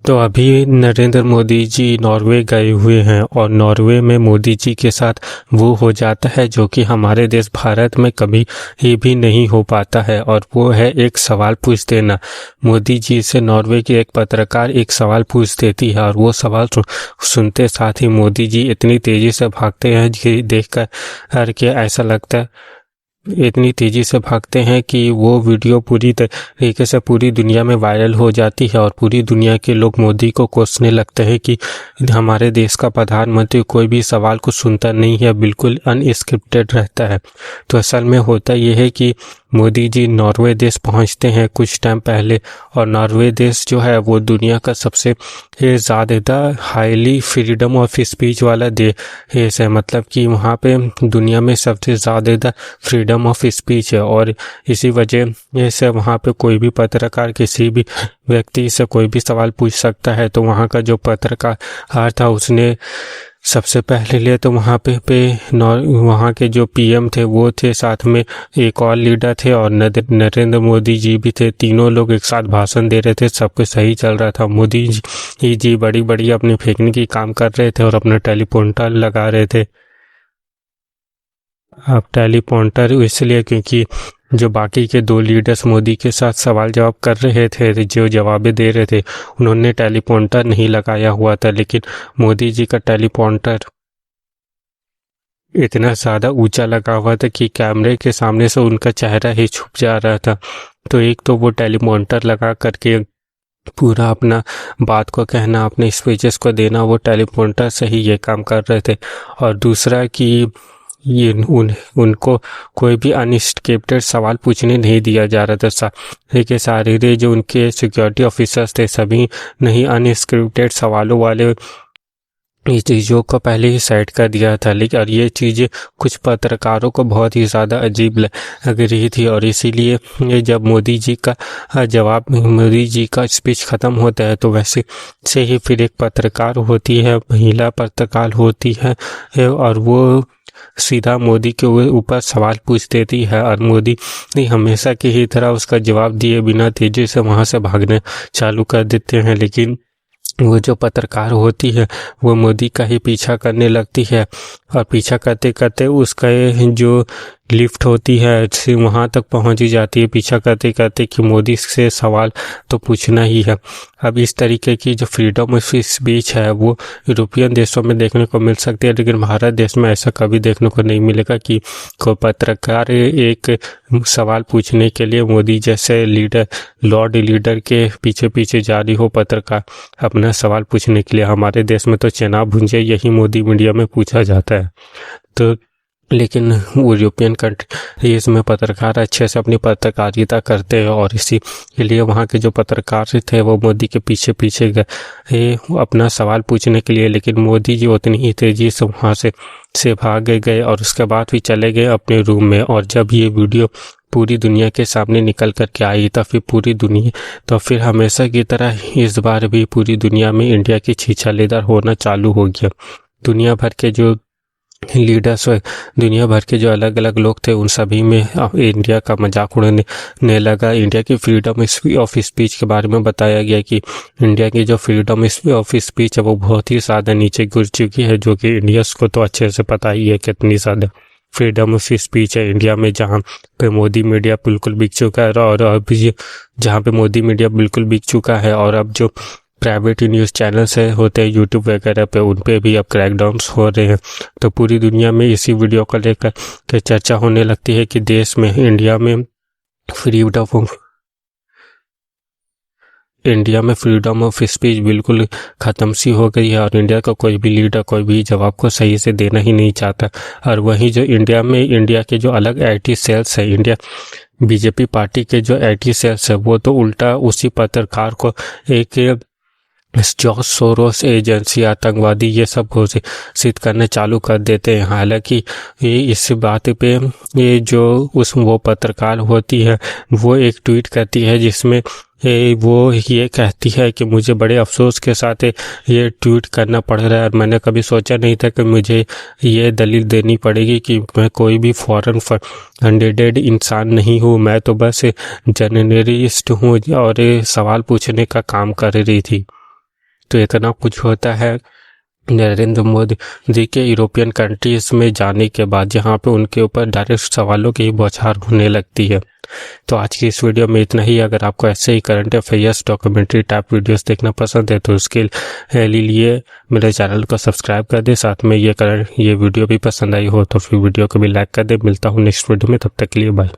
तो अभी नरेंद्र मोदी जी नॉर्वे गए हुए हैं और नॉर्वे में मोदी जी के साथ वो हो जाता है जो कि हमारे देश भारत में कभी भी नहीं हो पाता है, और वो है एक सवाल पूछ देना। मोदी जी से नॉर्वे की एक पत्रकार एक सवाल पूछ देती है और वो सवाल सुनते साथ ही मोदी जी इतनी तेज़ी से भागते हैं कि देख कर के ऐसा लगता है, इतनी तेज़ी से भागते हैं कि वो वीडियो पूरी तरीके से पूरी दुनिया में वायरल हो जाती है और पूरी दुनिया के लोग मोदी को कोसने लगते हैं कि हमारे देश का प्रधानमंत्री कोई भी सवाल को सुनता नहीं है, बिल्कुल अनस्क्रिप्टेड रहता है। तो असल में होता ये है कि मोदी जी नॉर्वे देश पहुंचते हैं कुछ टाइम पहले, और नॉर्वे देश जो है वो दुनिया का सबसे ज़्यादा हाईली फ्रीडम ऑफ स्पीच वाला देश है। मतलब कि वहाँ पे दुनिया में सबसे ज़्यादा फ्रीडम ऑफ स्पीच है, और इसी वजह से वहाँ पे कोई भी पत्रकार किसी भी व्यक्ति से कोई भी सवाल पूछ सकता है। तो वहाँ का जो पत्रकार था उसने सबसे पहले लिए तो वहाँ पे वहाँ के जो पीएम थे वो थे, साथ में एक और लीडर थे और नरेंद्र मोदी जी भी थे। तीनों लोग एक साथ भाषण दे रहे थे, सब कुछ सही चल रहा था। मोदी जी बड़ी बड़ी अपनी फेंकने की काम कर रहे थे और अपना टेलीपोंटर लगा रहे थे। अब टेलीपोंटर इसलिए क्योंकि जो बाकी के दो लीडर्स मोदी के साथ सवाल जवाब कर रहे थे, जो जवाबें दे रहे थे, उन्होंने टेलीपोंटर नहीं लगाया हुआ था, लेकिन मोदी जी का टेलीपोंटर इतना ज़्यादा ऊंचा लगा हुआ था कि कैमरे के सामने से उनका चेहरा ही छुप जा रहा था। तो एक तो वो टेलीपोंटर लगा करके पूरा अपना बात को कहना, अपने स्पीचेस को देना, वो टेलीपोंटर से ही ये काम कर रहे थे। और दूसरा कि ये उनको कोई भी अनस्क्रिप्टेड सवाल पूछने नहीं दिया जा रहा था। सारे जो उनके सिक्योरिटी ऑफिसर्स थे सभी नहीं अनस्क्रिप्टेड सवालों वाले ये चीज़ों को पहले ही सेट कर दिया था। लेकिन और ये चीज़ें कुछ पत्रकारों को बहुत ही ज़्यादा अजीब लग रही थी, और इसीलिए जब मोदी जी का स्पीच ख़त्म होता है तो वैसे से ही फिर एक पत्रकार होती है, महिला पत्रकार होती है और वो सीधा मोदी के ऊपर सवाल पूछ देती है, और मोदी हमेशा की ही तरह उसका जवाब दिए बिना तेजी से वहाँ से भागने चालू कर देते हैं। लेकिन वो जो पत्रकार होती है वो मोदी का ही पीछा करने लगती है, और पीछा करते करते उसका जो लिफ्ट होती है वहाँ तक पहुँच ही जाती है, पीछा करते करते कि मोदी से सवाल तो पूछना ही है। अब इस तरीके की जो फ्रीडम ऑफ स्पीच है वो यूरोपियन देशों में देखने को मिल सकती है, लेकिन भारत देश में ऐसा कभी देखने को नहीं मिलेगा कि कोई पत्रकार एक सवाल पूछने के लिए मोदी जैसे लॉर्ड लीडर के पीछे पीछे जारी हो पत्रकार अपना सवाल पूछने के लिए। हमारे देश में तो चना भुंजिया यही मोदी मीडिया में पूछा जाता है। तो लेकिन यूरोपियन कंट्रीज में पत्रकार अच्छे से अपनी पत्रकारिता करते हैं, और इसी के लिए वहाँ के जो पत्रकार थे वो मोदी के पीछे पीछे गए अपना सवाल पूछने के लिए। लेकिन मोदी जी उतनी ही तेज़ी से वहाँ से भाग गए और उसके बाद भी चले गए अपने रूम में। और जब ये वीडियो पूरी दुनिया के सामने निकल कर के आई तो फिर हमेशा की तरह इस बार भी पूरी दुनिया में इंडिया की छीछालेदार होना चालू हो गया। दुनिया भर के जो लीडर्स, दुनिया भर के जो अलग अलग लोग थे उन सभी में इंडिया का मजाक उड़ाने लगा। इंडिया की फ्रीडम ऑफ स्पीच के बारे में बताया गया कि इंडिया की जो फ्रीडम ऑफ स्पीच है वो बहुत ही ज़्यादा नीचे गिर चुकी है, जो कि इंडियंस को तो अच्छे से पता ही है कितनी ज़्यादा फ्रीडम ऑफ स्पीच है इंडिया में, जहाँ पे मोदी मीडिया बिल्कुल बिक चुका है। और अब जहाँ पे मोदी मीडिया बिल्कुल बिक चुका है, और अब जो प्राइवेट न्यूज़ चैनल्स है होते हैं यूट्यूब वगैरह पे, उन पे भी अब क्रैकडाउन्स हो रहे हैं। तो पूरी दुनिया में इसी वीडियो को लेकर के चर्चा होने लगती है कि देश में इंडिया में फ्रीडम ऑफ स्पीच बिल्कुल ख़त्म सी हो गई है, और इंडिया का कोई भी लीडर कोई भी जवाब को सही से देना ही नहीं चाहता। और वहीं जो इंडिया के जो अलग आईटी सेल्स है, इंडिया बीजेपी पार्टी के जो आईटी सेल्स है वो तो उल्टा उसी पत्रकार को एक जॉर्ज सोरोस एजेंसी, आतंकवादी, ये सब घोषित करना चालू कर देते हैं। हालांकि इस बात पे वो पत्रकार होती है वो एक ट्वीट करती है जिसमें वो ये कहती है कि मुझे बड़े अफसोस के साथ ये ट्वीट करना पड़ रहा है, और मैंने कभी सोचा नहीं था कि मुझे ये दलील देनी पड़ेगी कि मैं कोई भी फॉरेन फंडेड इंसान नहीं हूँ, मैं तो बस जर्नलिस्ट हूँ और सवाल पूछने का काम कर रही थी। तो इतना कुछ होता है नरेंद्र मोदी जी के यूरोपियन कंट्रीज में जाने के बाद, जहाँ पे उनके ऊपर डायरेक्ट सवालों की बौछार होने लगती है। तो आज की इस वीडियो में इतना ही। अगर आपको ऐसे ही current affairs documentary type videos देखना पसंद है तो उसके लिए मेरे चैनल को सब्सक्राइब कर दे। साथ में ये वीडियो भी पसंद आई हो तो फिर वीडियो को भी लाइक कर दे। मिलता हूँ नेक्स्ट वीडियो में, तब तक के लिए बाय।